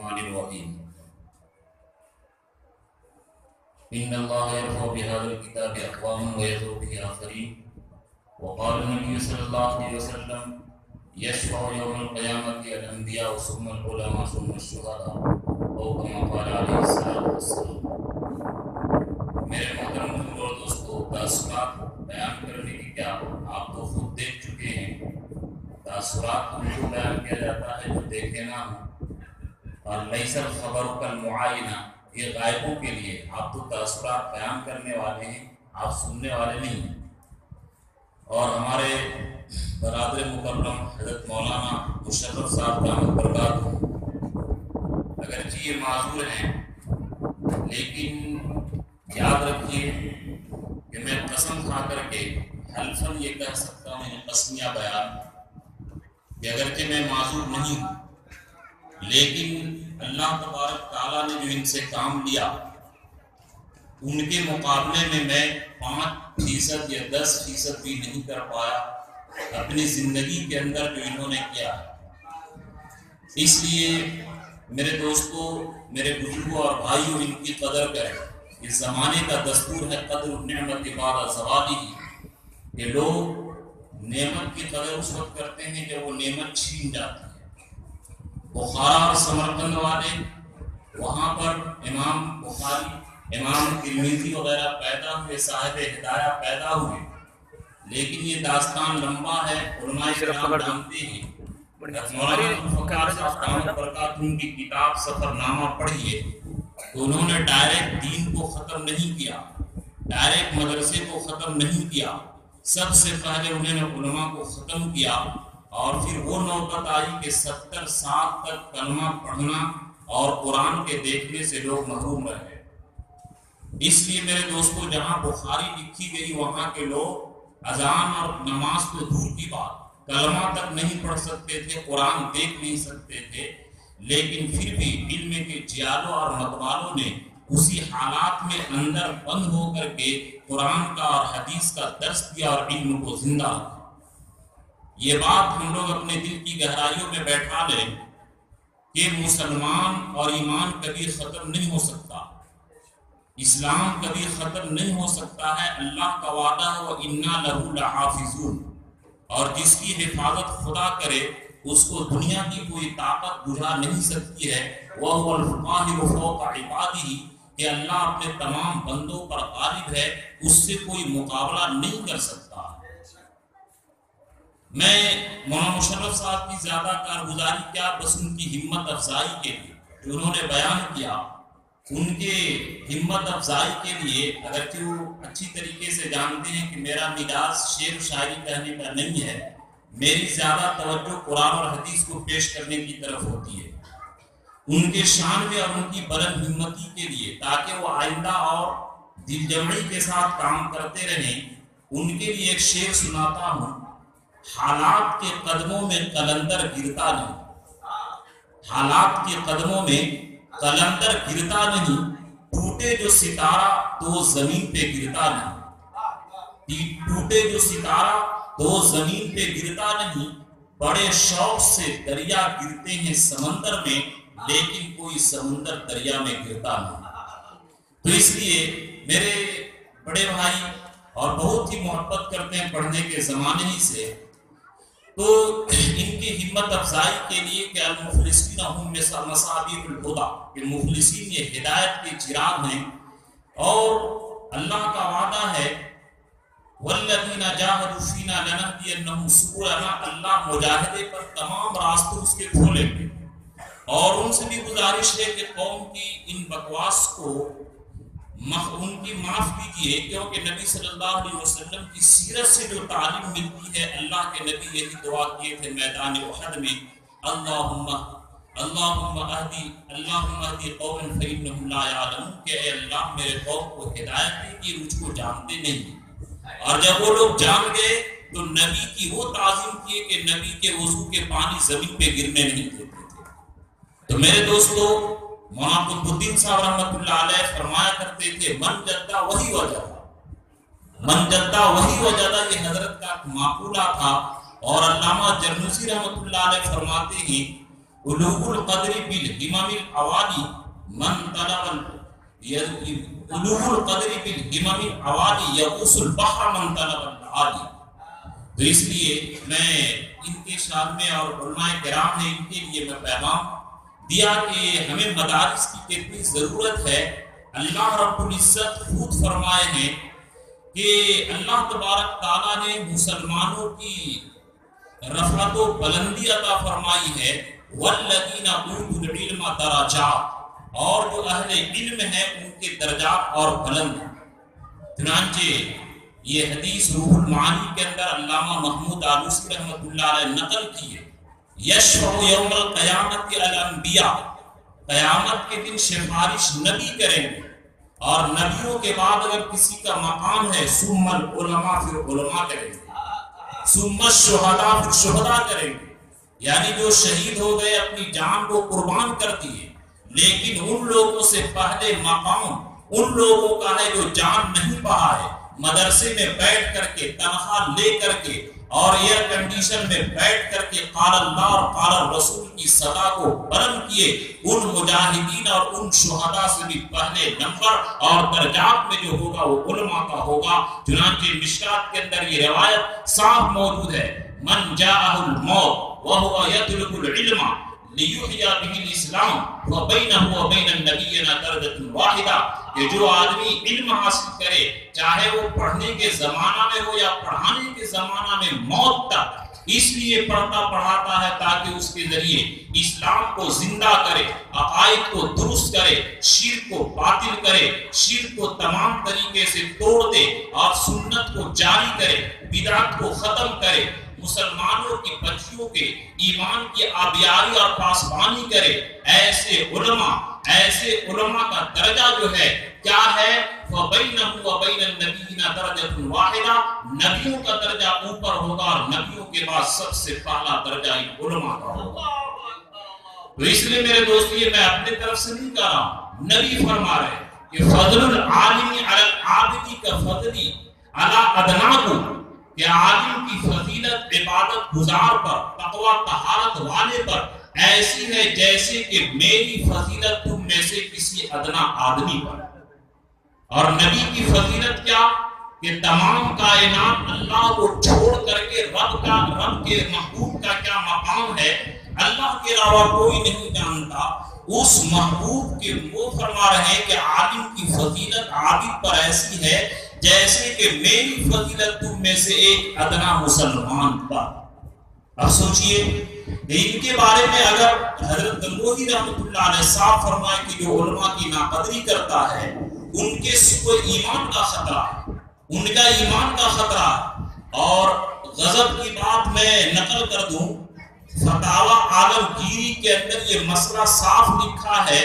الرحمن الرحیم ان اللہ یرفع بهذا الكتاب اقواما ویذر به آخرین وقال النبی صلی اللہ علیہ وسلم یشفع یوم القیامۃ الانبیاء ثم العلماء ثم الشہداء او کما قال علیہ الصلوۃ والسلام۔ میرے محترم بزرگوں اور دوستو، تاثرات بیان کرنے کی کیا آپ تو خود دیکھ چکے ہیں۔ تاثرات ان کو بیان کیا جاتا ہے جو دیکھے نہ ہوں، اور لیس الخبر کالمعائنہ، یہ غائبوں کے لیے آپ تو تاثرات بیان کرنے والے ہیں، آپ سننے والے نہیں ہیں۔ اور ہمارے برادر مکرم حضرت مولانا مشرف صاحب دامت برکاتہ اگرچہ یہ معذور ہیں، لیکن یاد رکھیے کہ میں قسم کھا کر کے حلفاً یہ کہہ سکتا ہوں، یہ قسمیہ بیان، کہ اگرچہ میں معذور نہیں ہوں، لیکن اللہ تبارک تعالیٰ نے جو ان سے کام لیا، ان کے مقابلے میں 5% یا 10% بھی نہیں کر پایا اپنی زندگی کے اندر جو انہوں نے کیا۔ اس لیے میرے دوستو، میرے بزرگوں اور بھائیوں، ان کی قدر کریں۔ اس زمانے کا دستور ہے قدر النعمت بعد زوالہ، کہ لوگ نعمت کی قدر اس وقت کرتے ہیں جب وہ نعمت چھین جاتی ہے۔ بخارا اور سمرقند والے، وہاں پر امام بخاری، امام ترمذی وغیرہ پیدا ہوئے، صاحب ہدایہ پیدا ہوئے، لیکن یہ داستان لمبا ہے، علماء کرام جانتے ہیں۔ ان کی کتاب سفر نامہ پڑھیے تو انہوں نے ڈائریکٹ دین کو ختم نہیں کیا، ڈائریکٹ مدرسے کو ختم نہیں کیا، سب سے پہلے انہوں نے علماء کو ختم کیا، اور پھر وہ نوبت آئی کہ 70 سال تک کلمہ پڑھنا اور قرآن کے دیکھنے سے لوگ محروم رہے۔ اس لیے میرے دوستو، جہاں بخاری لکھی گئی وہاں کے لوگ اذان اور نماز تو دور کی بات، کلمہ تک نہیں پڑھ سکتے تھے، قرآن دیکھ نہیں سکتے تھے، لیکن پھر بھی علم کے جیالوں اور متوالوں نے اسی حالات میں اندر بند ہو کر کے قرآن کا اور حدیث کا درس دیا اور علم کو زندہ رکھا۔ یہ بات ہم لوگ اپنے دل کی گہرائیوں میں بیٹھا لیں کہ مسلمان اور ایمان کبھی ختم نہیں ہو سکتا، اسلام کبھی ختم نہیں ہو سکتا ہے۔ اللہ کا وعدہ ہے وَإِنَّا لَهُ لَحَافِظُونَ، اور جس کی حفاظت خدا کرے اس کو دنیا کی کوئی طاقت بجھا نہیں سکتی ہے۔ وَهُوَ الْقَاهِرُ فَوْقَ عِبَادِهِ، کہ اللہ اپنے تمام بندوں پر غالب ہے، اس سے کوئی مقابلہ نہیں کر سکتا۔ میں مولانا مشرف صاحب کی زیادہ کارگزاری کیا، بس ان کی ہمت افزائی کے لیے جو انہوں نے بیان کیا، ان کے ہمت افزائی کے لیے، اگرچہ وہ اچھی طریقے سے جانتے ہیں کہ میرا مزاج شعر و شاعری کہنے کا نہیں ہے، میری زیادہ توجہ قرآن اور حدیث کو پیش کرنے کی طرف ہوتی ہے، ان کے شان میں اور ان کی بلند ہمتی کے لیے، تاکہ وہ آئندہ اور دل جمعی کے ساتھ کام کرتے رہیں۔ ان کے لیے ایک شعر سناتا ہوں: حالات کے قدموں میں قلندر گرتا نہیں، حالات کے قدموں میں قلندر گرتا نہیں، ٹوٹے جو ستارہ تو زمین پہ گرتا نہیں، ٹوٹے جو ستارہ تو زمین پہ گرتا نہیں، بڑے شوق سے دریا گرتے ہیں سمندر میں، لیکن کوئی سمندر دریا میں گرتا نہیں۔ تو اس لیے میرے بڑے بھائی اور بہت ہی محبت کرتے ہیں پڑھنے کے زمانے ہی سے، تو ان کی ہمت افزائی کے لیے کہ المخلصین ہم مصابیح الہدیٰ، کہ مخلصین یہ ہدایت کے چراغ ہیں، اور اللہ کا وعدہ ہے والذین جاہدوا فینا لنہدینہم سبلنا، اللہ مجاہدے پر تمام راستے اس کے کھولیں گے۔ اور ان سے بھی گزارش ہے کہ قوم کی ان بکواس کو ان کی معاف کیجیے، کیونکہ نبی صلی اللہ علیہ وسلم کی سیرت سے جو تعلیم ملتی ہے، اللہ کے نبی یہی دعا کیے تھے میدان احد میں: اللہم اہدی قوما فانہم لا یعلمون، کہ اے اللہ میرے قوم کو ہدایت دے کہ مجھ کو جانتے نہیں۔ اور جب وہ لوگ جان گئے تو نبی کی وہ تعظیم کیے کہ نبی کے وضو کے پانی زمین پہ گرنے نہیں دیتے تھے۔ تو میرے دوستو، مولانا قطب الدین صاحب رحمۃ اللہ علیہ فرمایا کرتے تھے: من جدہ وہی وجدہ، من جدہ وہی وجدہ، یہ حضرت کا مقولہ تھا۔ اور علامہ جرنوسی رحمۃ اللہ علیہ فرماتے ہیں: علو القدر بالہمم الاوالی من طلب علو القدر بالہمم الاوالی یغوص البحر من طلب العالی۔ تو اس لیے میں ان کے شان میں اور علماء کرام نے ان کے لیے میں پیغام دیا کہ ہمیں مدارس کی کتنی ضرورت ہے۔ اللہ رب العزت خود فرمائے ہیں کہ اللہ تبارک تعالیٰ نے مسلمانوں کی رفعت و بلندی عطا فرمائی ہے، والذین اوتوا العلم درجات، اور جو اہل علم ہیں ان کے درجات اور بلند ہیں۔ چنانچہ یہ حدیث روح المعانی کے اندر علامہ محمود آلوسی رحمۃ اللہ علیہ نقل کی ہے، یشفع یوم القیامت الانبیاء، قیامت کے دن سفارش نبی کریں گے، اور نبیوں کے بعد اگر کسی کا مقام ہے ثم العلماء، پھر علماء کریں گے، ثم الشہداء، پھر شہداء کریں گے، یعنی جو شہید ہو گئے اپنی جان کو قربان کر دیے، لیکن ان لوگوں سے پہلے مقام ان لوگوں کا ہے جو جان نہیں پڑا ہے، مدرسے میں بیٹھ کر کے تنخواہ لے کر کے اور ایئر کنڈیشن میں بیٹھ کر کے قال اللہ اور قال الرسول کی صدا کو بلند کیے، ان مجاہدین اور ان شہداء سے بھی پہلے نمبر اور درجات میں جو ہوگا وہ علماء کا ہوگا۔ چنانچہ مشکات کے اندر یہ روایت صاف موجود ہے، من جاءہ الموت وہو یطلب العلم لیحیی بہ الاسلام فبینہ وبین النبیین درجۃ واحدہ، کہ جو آدمی علم حاصل کرے چاہے وہ پڑھنے کے زمانہ میں ہو یا پڑھانے کے زمانہ میں، موت تک اس لیے پڑھتا پڑھاتا ہے تاکہ اس کے ذریعے اسلام کو زندہ کرے، عقائد کو درست کرے، شرک کو باطل کرے، شرک کو تمام طریقے سے توڑ دے اور سنت کو جاری کرے، بدعت کو ختم کرے، مسلمانوں کی بچیوں کے ایمان کی آبیاری اور پاسبانی کرے۔ ایسے علماء کا درجہ جو ہے کیا ہے؟ فَبَيْنَهُ وَبَيْنَ النَّبِيِّينَ دَرَجَةٌ وَاحِدَةٌ، نبیوں کا درجہ اوپر ہوگا اور نبیوں کے بعد سب سے پہلا درجہ علماء کا ہوگا۔ تو اس لیے میرے دوستو یہ میں اپنے طرف سے نہیں کہہ رہا ہوں، نبی فرما رہے کہ فضل العالم علی العابد کا فضلی علی ادناکم، کہ عالم کی فضیلت عبادت گزار پر، تقوی طہارت والے پر ایسی ہے جیسے کہ میری فضیلت تم میں سے کسی ادنا آدمی پر۔ اور نبی کی فضیلت کیا کہ تمام کائنات اللہ کو چھوڑ کر کے رب کے محبوب کا کیا مقام ہے اللہ کے علاوہ کوئی نہیں جانتا، اس محبوب کے وہ فرما رہے ہیں کہ عالم کی فضیلت عابد پر ایسی ہے جیسے کہ میری فضیلت تم میں سے ایک ادنا مسلمان پر۔ اب سوچئے ان کے بارے میں اگر حضرت گنگوہی رحمۃ اللہ علیہ صاحب فرمائے کہ جو علماء کی ناقدری کرتا ہے ان کے سوء ایمان کا خطرہ ہے، ان کا ایمان کا خطرہ ہے۔ اور غضب کی بات میں نقل کر دوں، فتاوی عالمگیری کے اندر یہ مسئلہ صاف لکھا ہے،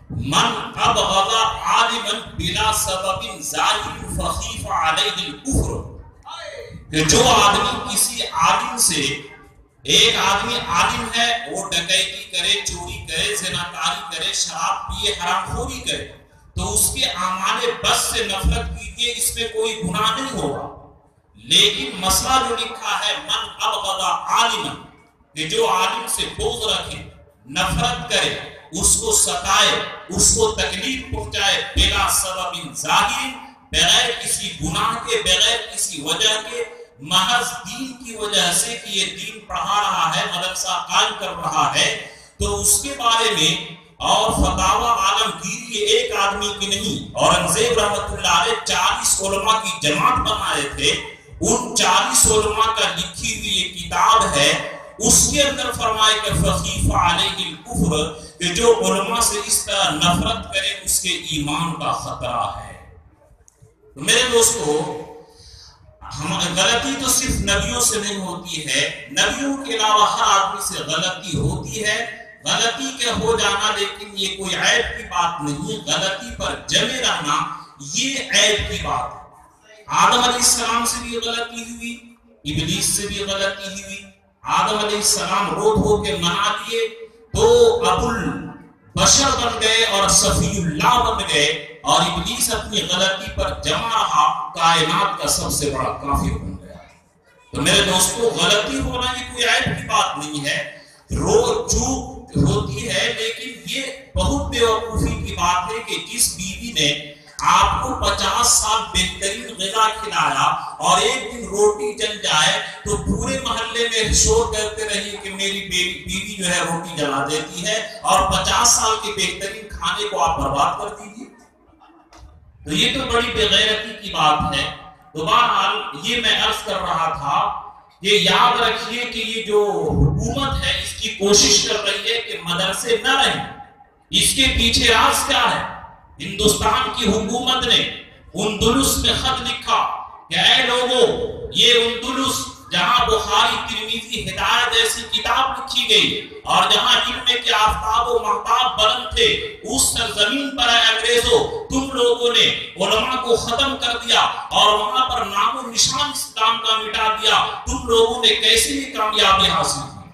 من ابغض عالما بلا سبب ظاہر فخیف علیہ الکفر، کہ جو آدمی کسی عالم سے، ایک آدمی عالم ہے وہ ڈکیتی کرے، چوری کرے، زناکاری کرے، شراب پیے، حرام خوری کرے، تو اس کے اعمال بس سے نفرت کیجیے، اس میں کوئی گناہ نہیں ہوگا۔ لیکن مسئلہ جو لکھا ہے من ابغض عالما، کہ جو عالم سے بغض رکھے، نفرت کرے، اس کو ستائے، اس کو تکلیف پہنچائے، بلا سبب ظاہر، بغیر کسی گناہ کے، بغیر کسی وجہ کے، محض دین کی وجہ سے کہ یہ دین پڑھا رہا ہے، مدرسہ قائم کر رہا ہے، تو اس کے بارے میں اور فتاوی عالمگیری ایک آدمی کی نہیں، اورنگزیب رحمۃ اللہ علیہ 40 علماء کی جماعت بنائے تھے، ان 40 علماء کا لکھی ہوئی یہ کتاب ہے، اس کے اندر فرمائے کہ فخیف علیہ الکفر، کہ جو علماء سے اس طرح نفرت کرے اس کے ایمان کا خطرہ ہے۔ تو میرے دوستو، غلطی تو صرف نبیوں سے نہیں ہوتی ہے، نبیوں کے علاوہ ہر آدمی سے غلطی ہوتی ہے، غلطی کے ہو جانا لیکن یہ کوئی عیب کی بات نہیں، غلطی پر جمے رہنا یہ عیب کی بات ہے۔ آدم علیہ السلام سے بھی غلطی ہوئی، ابلیس سے بھی غلطی ہوئی، آدم علیہ السلام رو دھو کے منا دیے تو ابو البشر بن گئے اور صفی اللہ بن گئے، اور ابلیس اپنی غلطی پر جمع رہا، کائنات کا سب سے بڑا کافر بن گیا۔ تو میرے دوستو، غلطی ہونا یہ کوئی عیب کی بات نہیں ہے، ہوتی ہے، لیکن یہ بہت بیوقوفی کی بات ہے کہ جس بیوی نے آپ کو 50 سال بہترین غذا کھلایا اور ایک دن روٹی جل جائے تو پورے محلے میں شور کرتے رہیے کہ میری بیوی جو ہے روٹی جلا دیتی ہے، اور 50 سال کے بہترین کھانے کو آپ برباد کر دیجیے، تو یہ تو بڑی بے غیرتی کی بات ہے۔ تو بہرحال یہ میں عرض کر رہا تھا، یہ یاد رکھیے کہ یہ جو حکومت ہے اس کی کوشش کر رہی ہے کہ مدرسے نہ رہیں۔ اس کے پیچھے راز کیا ہے؟ ہندوستان کی حکومت نے اندلس میں خط لکھا کہ اے لوگوں، یہ اندلس جہاں بخاری، ترمذی، ہدایت جیسی کتاب لکھی گئی اور جہاں علم کے آفتاب و مہتاب بلند تھے، اس سرزمین پر اے انگریزوں تم لوگوں نے علماء کو ختم کر دیا اور وہاں پر نام و نشان اسلام کا مٹا دیا۔ تم لوگوں نے کیسی کامیابی حاصل کی؟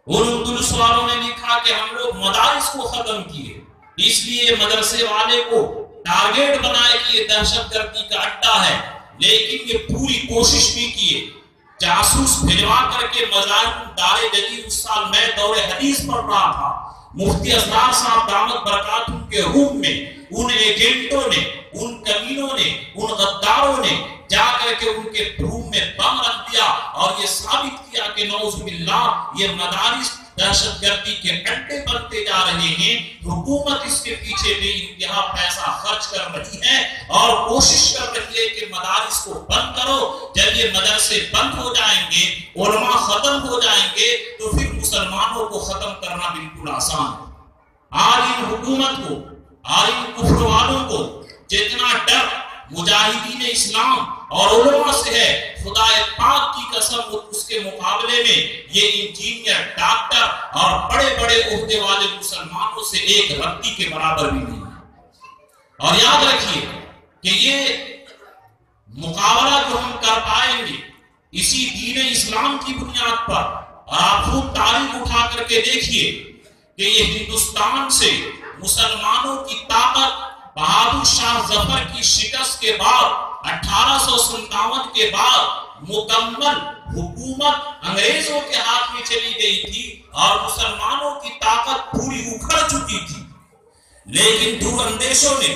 ان اندلس والوں نے لکھا کہ ہم لوگ مدارس کو ختم کیے، اس لیے مدرسے والے کو ٹارگیٹ بنائے کہ یہ دہشت گردی کا اڈا ہے، لیکن یہ پوری کوشش بھی کیے، جاسوس بھجوا کر کے مظاہر دار جدید۔ اس سال میں دور حدیث پڑھ رہا تھا، مفتی اسرار صاحب دامت برکاتہم کے روم میں ان ایجنٹوں نے، ان کمینوں نے، ان غداروں نے جا کر کے ان کے روم میں بم رکھ دیا اور یہ ثابت کیا کہ نعوذ باللہ یہ مدارس دہشت گردی کے اڈے بنتے جا رہے ہیں۔ حکومت اس کے پیچھے بے انتہا پیسہ خرچ کر رہی ہے اور کوشش کر رہی ہے کہ مدارس کو بند کرو۔ جب یہ مدرسے بند ہو جائیں گے، علماء ختم ہو جائیں گے، تو پھر مسلمانوں کو ختم کرنا بالکل آسان ہے۔ آج ان حکومت کو، آج ان کفر والوں کو جتنا ڈر مجاہدین اسلام اور علماء سے ہے، خدا پاک کی قسم اس کے مقابلے میں یہ انجینئر، ڈاکٹر اور بڑے بڑے عہدے والے مسلمانوں سے ایک رتی کے برابر بھی نہیں ہے۔ اور یاد رکھیے کہ یہ مقابلہ جو ہم کر پائیں گے اسی دین اسلام کی بنیاد پر، اور آپ خود تاریخ اٹھا کر کے دیکھیے کہ یہ ہندوستان سے مسلمانوں کی طاقت بہادر شاہ ظفر کی شکست کے بعد 1857 کے بعد مکمل حکومت انگریزوں کے ہاتھ میں چلی گئی تھی اور مسلمانوں کی طاقت پوری اکھڑ چکی تھی، لیکن دور اندیشوں نے،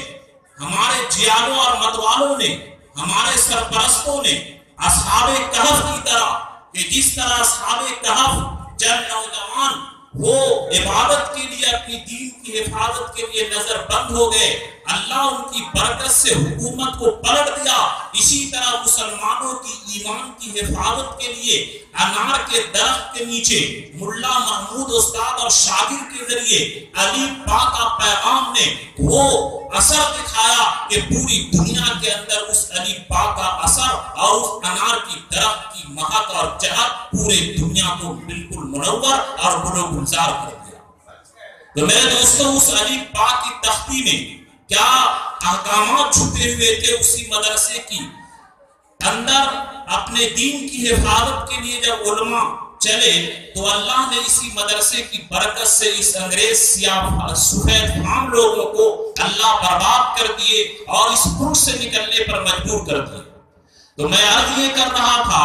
ہمارے جیالوں اور متوالوں نے، ہمارے سرپرستوں نے اصحاب کہف کی طرح، کہ جس طرح اصحاب کہف جب نوجوان وہ عبادت کے لیے، اپنی دین کی حفاظت کے لیے نظر بند ہو گئے، اللہ ان کی برکت سے حکومت کو پلٹ دیا۔ اسی طرح مسلمانوں کی ایمان کی حفاظت کے لیے انار کے درخت کے نیچے ملا محمود استاد اور شاگرد کے ذریعے علی پاک کا پیغام نے وہ اثر دکھایا کہ پوری دنیا کے اندر اس علی پاک کا اثر اور اس انار کی درخت کی مہک اور چہک پورے دنیا کو بالکل منور اور گل و گلزار کر دیا۔ تو میرے دوستوں، اس علی پاک کی تختی میں کیا احکامات چھپے ہوئے تھے؟ اسی مدرسے کی اندر اپنے دین کی حفاظت کے لیے جب علماء چلے تو اللہ نے اسی مدرسے کی برکت سے اس انگریز سیاہ سفید فام لوگوں کو اللہ برباد کر دیے اور اس ملک سے نکلنے پر مجبور کر دیے۔ تو میں آج یہ کر رہا تھا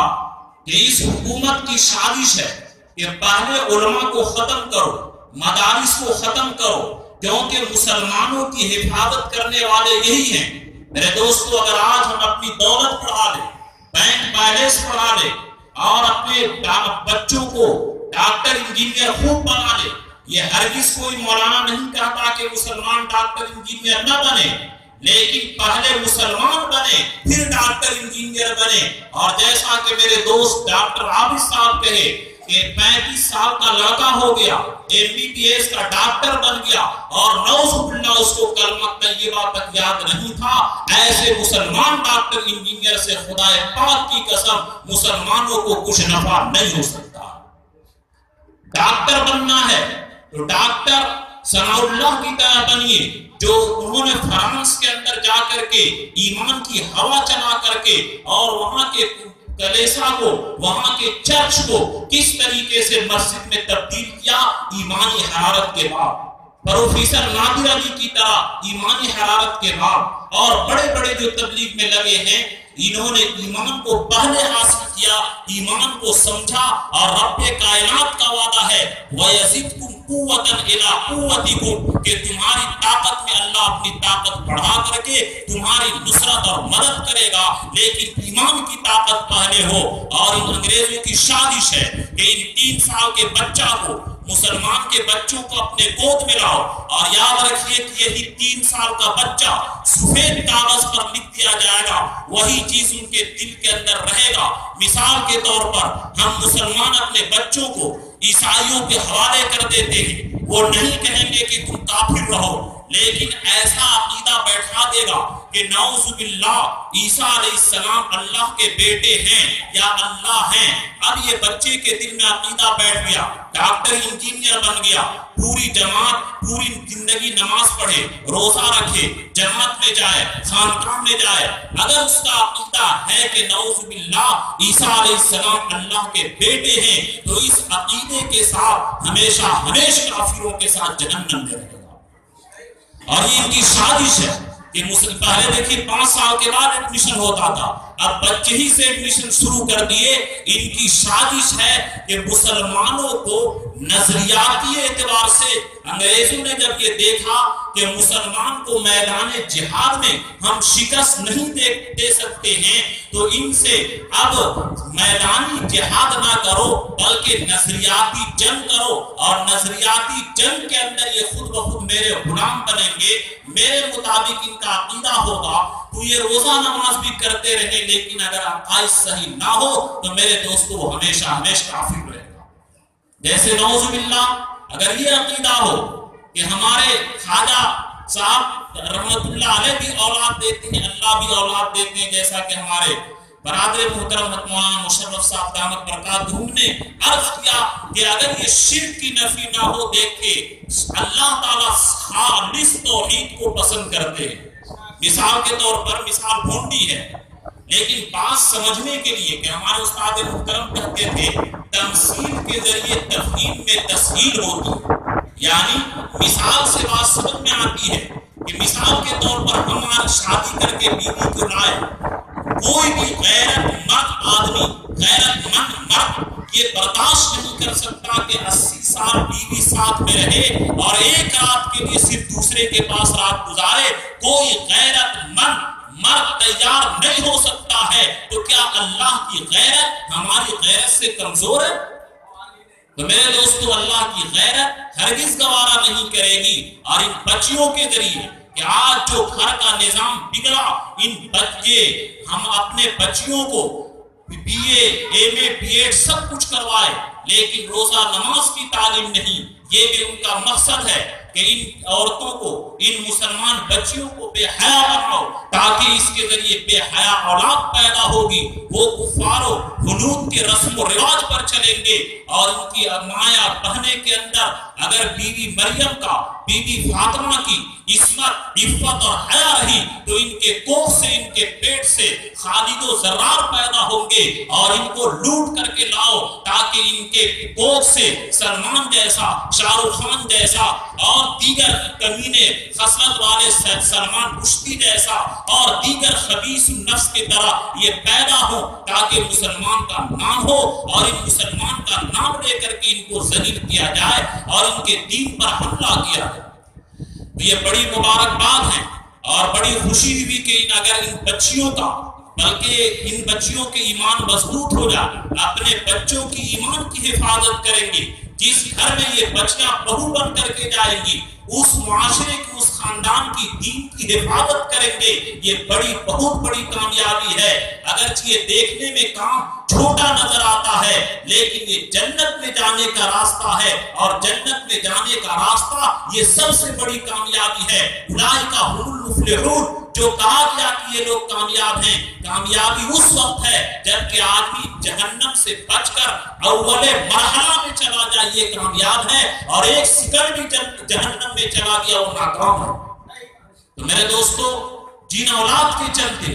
کہ اس حکومت کی سازش ہے کہ پہلے علماء کو ختم کرو، مدارس کو ختم کرو، کیونکہ مسلمانوں کی حفاظت کرنے والے یہی ہیں۔ میرے دوستو، اگر آج ہم اپنی دولت بڑھا لیں، بینک بیلنس بڑھا لیں اور اپنے بچوں کو ڈاکٹر انجینئر خوب بنا لیں، یہ ہرگز کوئی مولانا نہیں کہتا کہ مسلمان ڈاکٹر انجینئر نہ بنے، لیکن پہلے مسلمان بنے پھر ڈاکٹر انجینئر بنے۔ اور جیسا کہ میرے دوست ڈاکٹر عابد صاحب کہے کہ 35 سال کا لڑکا ہو گیا، MBBS کا ڈاکٹر بن گیا اور نعوذ باللہ اس کو کلمہ طیبہ تک یاد نہیں تھا، ایسے مسلمان ڈاکٹر انجینئر سے خدا پاک کی قسم مسلمانوں کو کچھ نفع نہیں ہو سکتا۔ ڈاکٹر بننا ہے تو ڈاکٹر ثناء اللہ کی طرح بنیے، جو انہوں نے فرانس کے اندر جا کر کے ایمان کی ہوا چلا کر کے اور وہاں کے کلیسا کو، وہاں کے چرچ کو کس طریقے سے مسجد میں تبدیل کیا ایمانی حرارت کے بعد، پروفیسر نادر علی کی طرح ایمانی حرارت کے بعد، اور بڑے بڑے جو تبلیغ میں لگے ہیں انہوں نے ایمان کو پہلے حاصل کیا، ایمان کو سمجھا، اور رب کائنات کا وعدہ ہے وَيَزِدْكُمْ قُوَّةً إِلَىٰ قُوَّتِكُمْ کہ تمہاری طاقت میں اللہ اپنی طاقت بڑھا کر کے تمہاری نصرت اور مدد کرے گا، لیکن ایمان کی طاقت پہلے ہو۔ اور ان انگریزوں کی سازش ہے کہ ان 3 سال کے بچہ کو، مسلمان کے بچوں کو اپنے گود میں لاؤ، اور یاد رکھیے کہ یہی 3 سال کا بچہ سفید کاغذ پر لکھ دیا جائے گا، وہی چیز ان کے دل کے اندر رہے گا۔ مثال کے طور پر ہم مسلمان اپنے بچوں کو عیسائیوں کے حوالے کر دیتے ہیں، وہ نہیں کہیں گے کہ تم کافر رہو، لیکن ایسا عقیدہ بیٹھا دے گا کہ نعوذ باللہ عیسیٰ علیہ السلام اللہ کے بیٹے ہیں یا اللہ ہیں۔ اب یہ بچے کے دل میں عقیدہ بیٹھ گیا، ڈاکٹر انجینئر بن گیا، پوری جماعت پوری زندگی نماز پڑھے، روزہ رکھے، جماعت میں جائے، خانقاہ میں جائے، اگر اس کا عقیدہ ہے کہ نعوذ باللہ عیسیٰ علیہ السلام اللہ کے بیٹے ہیں، تو اس عقیدے کے ساتھ ہمیشہ ہمیشہ کافروں کے ساتھ جہنم میں رہے گا۔ اور یہ ان کی سازش ہے کہ پہلے دیکھیے 5 سال کے بعد ایڈمیشن ہوتا تھا، اب بچے ہی سے ایڈمیشن شروع کر دیے۔ ان کی سازش ہے کہ مسلمانوں کو نظریاتی اعتبار سے، انگریزوں نے جب یہ دیکھا کہ مسلمان کو میدان جہاد میں ہم شکست نہیں دے سکتے ہیں، تو ان سے اب میدانی جہاد نہ کرو بلکہ نظریاتی جنگ کرو، اور نظریاتی جنگ کے اندر یہ خود بخود میرے غلام بنیں گے، میرے مطابق ان کا عقیدہ ہوگا، تو یہ روزہ نماز بھی کرتے رہے، لیکن اگر عقائد صحیح نہ ہو تو میرے دوستو وہ ہمیشہ ہمیشہ کافر رہے گا۔ جیسے نعوذ باللہ اگر یہ عقیدہ ہو کہ ہمارے خواجہ صاحب رحمت اللہ علیہ بھی اولاد دیتے ہیں، اللہ بھی اولاد دیتے ہیں، جیسا کہ ہمارے برادر محترم مولانا مشرف صاحب دامت برکاتہ نے عرض کیا کہ اگر یہ شرک کی نفی نہ ہو، دیکھے اللہ تعالیٰ خالص توحید کو پسند کرتے ہیں۔ مثال کے طور پر مثال بھونڈی ہے، لیکن بات سمجھنے کے لیے کہ ہمارے استاد محترم کہتے تھے تمثیل کے ذریعے تفہیم میں تسہیل ہوتی ہے، یعنی مثال سے بات سمجھ میں آتی ہے کہ مثال کے طور پر ہماری شادی کر کے بیوی کو لائے، کوئی بھی غیرت مند آدمی، غیرت مند مرد یہ برداشت نہیں کر سکتا کہ 80 سال بیوی ساتھ میں رہے اور ایک رات کے لیے صرف دوسرے کے پاس رات گزارے۔ کوئی غیرت مند مرد تیار نہیں ہو سکتا ہے، تو کیا اللہ کی غیرت ہماری غیرت سے کمزور ہے؟ تو میرے دوستو اللہ کی غیرت ہرگز گوارا نہیں کرے گی۔ اور ان بچیوں کے ذریعے کہ آج جو گھر کا نظام بگڑا، ان بچے ہم اپنے بچیوں کو BA MA BEd سب کچھ کروائے، لیکن روزہ نماز کی تعلیم نہیں۔ یہ بھی ان کا مقصد ہے کہ ان عورتوں کو، ان مسلمان بچیوں کو بے حیا بناؤ، تاکہ اس کے ذریعے بے حیا اولاد پیدا ہوگی، وہ کفار و حنود کے رسم و رواج پر چلیں گے، اور ان کی مایا بہنے کے اندر اگر بیوی مریم کا، بیوی فاطمہ کی عصمت، عفت اور حیا رہی، تو ان کے کوکھ سے، ان کے پیٹ سے خالد و زرار پیدا ہوں گے، اور ان کو لوٹ کر کے لاؤ تاکہ ان کے کوکھ سے سلمان جیسا، شاہ رخ خان جیسا اور دیگر کمینے خصلت والے سلمان رشدی جیسا اور دیگر خبیث النفس کی طرح یہ پیدا ہو، تاکہ مسلمان کا نام ہو، اور ان مسلمان کا نام لے کر کے ان کو ذلیل کیا جائے اور ان کے دین پر حملہ کیا جائے۔ یہ بڑی مبارک بات ہے اور بڑی خوشی بھی کہ اگر ان بچیوں کا، بلکہ ان بچیوں کے ایمان مضبوط ہو جائے، اپنے بچوں کی ایمان کی حفاظت کریں گے، جس گھر میں یہ بچیاں بہو بن کر کے جائیں گی، اس معاشرے کی، اس خاندان کی دین کی حفاظت کریں گے، یہ بہت بڑی کامیابی ہے۔ اگرچہ یہ دیکھنے میں کام چھوٹا نظر آتا ہے، لیکن یہ جنت میں جانے کا راستہ ہے، اور جنت میں جانے کا راستہ یہ سب سے بڑی کامیابی ہے۔ اولئک هم المفلحون، جو کہا گیا کہ یہ لوگ کامیاب ہیں، کامیابی اس وقت ہے جبکہ آدمی جہنم سے بچ کر اول مرحلہ میں چلا جائے، یہ کامیاب ہے، اور ایک سیکنڈ بھی جہنم میں چلا گیا وہ ناکام ہے۔ تو میرے دوستو، جن اولاد کے چلتے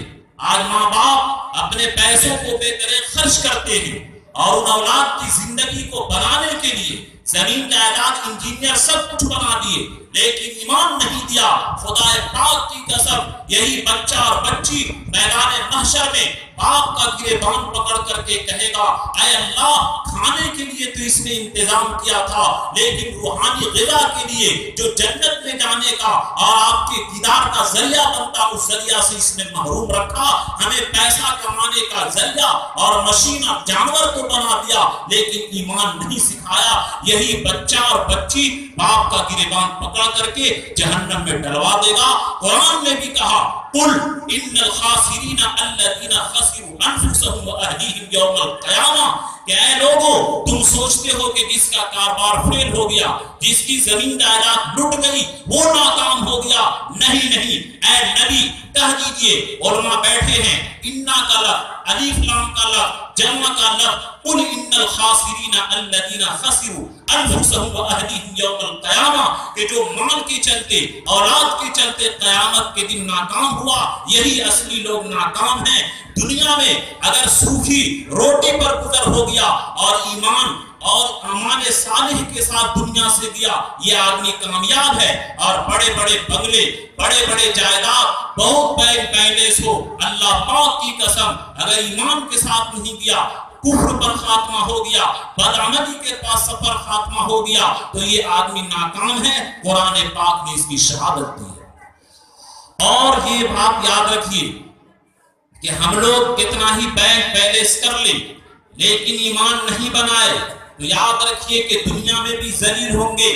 آج ماں باپ اپنے پیسوں کو بے طرح خرچ کرتے ہیں، اور ان اولاد کی زندگی کو بنانے کے لیے زمین جائیداد انجینئر سب کچھ بنا دیے، لیکن ایمان نہیں دیا۔ خدا پاک کی قسم یہی بچہ اور بچی میدان محشر میں باپ کا گریبان پکڑ کر کے کہے گا اے اللہ کھانے کے لیے تو اس نے انتظام کیا تھا، لیکن روحانی غذا کے لیے جو جنت میں جانے کا اور آپ کے دیدار کا ذریعہ بنتا اس ذریعہ سے اس نے محروم رکھا۔ ہمیں پیسہ کمانے کا ذریعہ اور مشین اور جانور کو بنا دیا، لیکن ایمان نہیں سکھایا۔ یہی بچہ اور بچی باپ کا گریبان پکڑ کر کے جہنم میں ڈلوا دے گا۔ قرآن نے بھی کہا قل ان الخاسرین الذین خسروا انفسهم واهلیہم یوم القیامہ، کہ اے لوگو تم سوچتے ہو کہ جس کا کاروبار فیل ہو گیا، جس کی زمین جائیداد لٹ گئی وہ ناکام ہو گیا، نہیں اے نبی کہہ دیجئے، علماء بیٹھے ہیں، انا کا لفظ الف لام کا لفظ جمع کا لفظ، قل ان الخاسرین الذین خسروا انفسهم واهلیہم یوم القیامہ، کہ جو مال کے چلتے اولاد کے چلتے قیامت کے دن ناکام ہوا، یہی اصلی لوگ ناکام ہیں۔ دنیا میں اگر سوکھی روٹی پر گزر ہو گیا اور ایمان اور اعمال صالح کے ساتھ دنیا سے گیا، یہ آدمی کامیاب ہے۔ اور بڑے بڑے بنگلے، بڑے بڑے جائیداد، بہت بینک بیلنس ہو، اللہ پاک کی قسم اگر ایمان کے ساتھ نہیں گیا، کفر پر خاتمہ ہو گیا، بدعملی کے پاس سفر خاتمہ ہو گیا، تو یہ آدمی ناکام ہے۔ قرآن پاک نے اس کی شہادت دی ہے۔ اور یہ بات یاد رکھیے کہ ہم لوگ کتنا ہی بینک بیلنس کر لیں لیکن ایمان نہیں بنائے تو یاد رکھیے کہ دنیا میں بھی ذلیل ہوں گے۔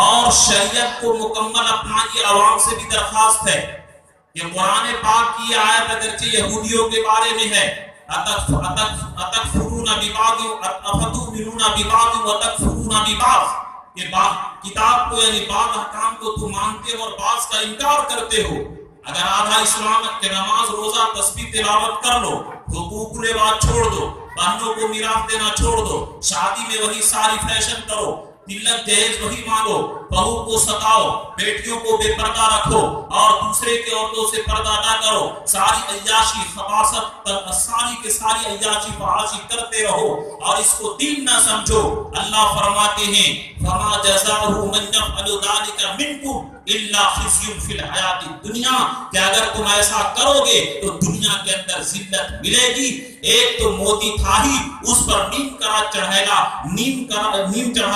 اور شریعت کو مکمل اپنائیے۔ عوام سے بھی درخواست ہے کہ قرآن پاک کی آیت اگرچہ یہودیوں کے بارے میں ہے، اتکفرون ببعض افتؤمنون ببعض وتکفرون ببعض، کہ کتاب کو یعنی بعض احکام کو تم مانتے ہو اور بعض کا انکار کرتے ہو۔ اگر آدھا اسلام کے نماز روزہ تسبیح تلاوت کر لو، حقوق لباس چھوڑ دو، بہنوں کو میراث دینا چھوڑ دو، شادی میں وہی ساری فیشن کرو، تلک جہیز وہی مانگو، بہو کو ستاؤ، بیٹیوں کو بے پردہ رکھو اور دوسرے کے عورتوں سے پردہ نہ کرو، ساری عیاشی خباثت ساری کے ساری عیاشی فحاشی کرتے رہو اور اس کو دین نہ سمجھو۔ اللہ فرماتے ہیں فما جزاء من يفعل ذلك منكم الا خزي في الحیات الدنیا، کہ اگر تم ایسا کرو گے تو دنیا کے اندر ذلت ملے گی۔ ایک تو مودی تھا ہی، اس پر نیم چڑھا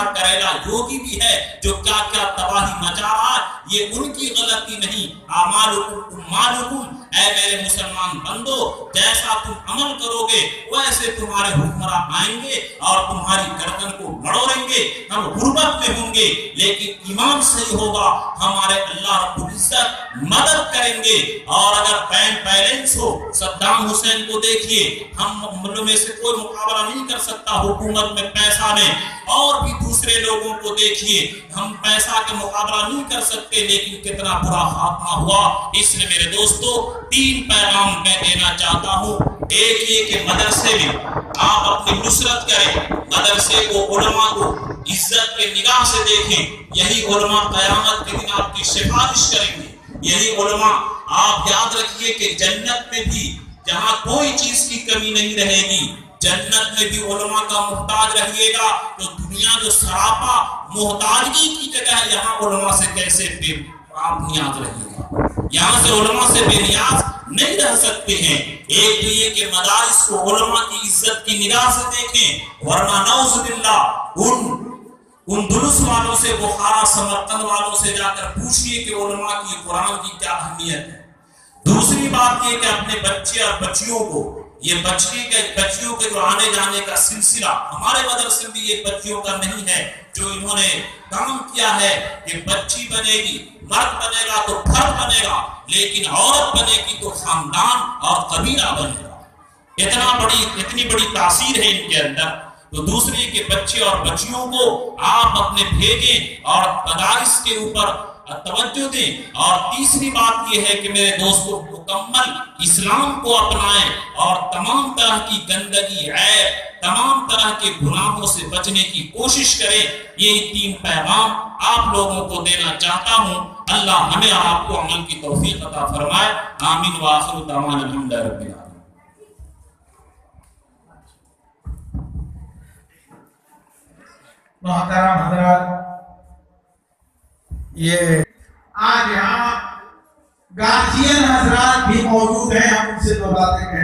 کریلا یوگی بھی ہے جو کیا کیا تباہی مچا رہا ہے، یہ ان کی غلطی نہیں۔ اعمالکم اے میرے مسلمان بندو، جیسا تم عمل کرو گے ویسے تمہارے حکمراں آئیں گے اور تمہاری گردن کو بڑھوڑیں گے۔ ہم غربت میں ہوں گے لیکن ایمان صحیح ہوگا، ہمارے اللہ رب العزت مدد کریں گے۔ اور اگر بینک بیلنس ہو، صدام حسین کو دیکھیے، ہم میں سے کوئی مقابلہ نہیں کر سکتا حکومت میں پیسہ میں، اور بھی دوسرے لوگوں کو دیکھیے ہم پیسہ کا مقابلہ نہیں کر سکتے، لیکن کتنا برا خاتمہ ہوا۔ اس لیے میرے دوستو 3 پیغام میں دینا چاہتا ہوں۔ ایک یہ کہ مدرسے میں آپ اپنی نصرت کریں، مدرسے کو علماء کو عزت کے نگاہ سے دیکھیں، یہی علماء قیامت کے دن آپ کی سفارش کریں گے۔ یہی علماء، آپ یاد رکھیے کہ جنت میں بھی جہاں کوئی چیز کی کمی نہیں رہے گی، جنت میں بھی علماء کا محتاج رہیے گا، تو دنیا جو سراپا محتاجگی کی جگہ ہے، یہاں علماء سے کیسے آپ نیاز رہیے گا؟ یہاں سے علماء سے بے نیاز نہیں رہ سکتے ہیں۔ ایک تو یہ کہ مدارس کو علماء کی عزت کی نگاہ سے دیکھیں، ورنہ نعوذ باللہ ان دروس والوں سے، بخارا سمرقند والوں سے جا کر پوچھئے کہ علماء کی قرآن کی کیا اہمیت ہے۔ دوسری بات یہ کہ اپنے بچے اور بچیوں کو، یہ بچیوں کے جو آنے جانے کا سلسلہ ہمارے مدرسے میں یہ بچیوں کا نہیں ہے، جو انہوں نے کام کیا ہے کہ بچی بنے گی، مرد بنے گا تو فرد بنے گا، لیکن عورت بنے گی تو خاندان اور قبیلہ بنے گا۔ اتنی بڑی تاثیر ہے ان کے اندر۔ تو دوسری کہ بچے اور بچیوں کو آپ اپنے بھیجیں اور مدارس کے اوپر توجہ دیں۔ اور تیسری بات یہ ہے کہ میرے دوستو مکمل اسلام کو اپنائیں اور تمام طرح کی گندگی، عیب، تمام طرح کے گناہوں سے بچنے کی کوشش کریں۔ یہ 3 پیغام آپ لوگوں کو دینا چاہتا ہوں۔ اللہ ہمیں اور آپ کو عمل کی توفیق عطا فرمائے۔ آمین وآخر دعوانا الحمدللہ رب العالمین۔ محترم حضرات، یہ آج یہاں گارجین حضرات بھی موجود ہیں، ہم ان سے دو باتیں کہیں۔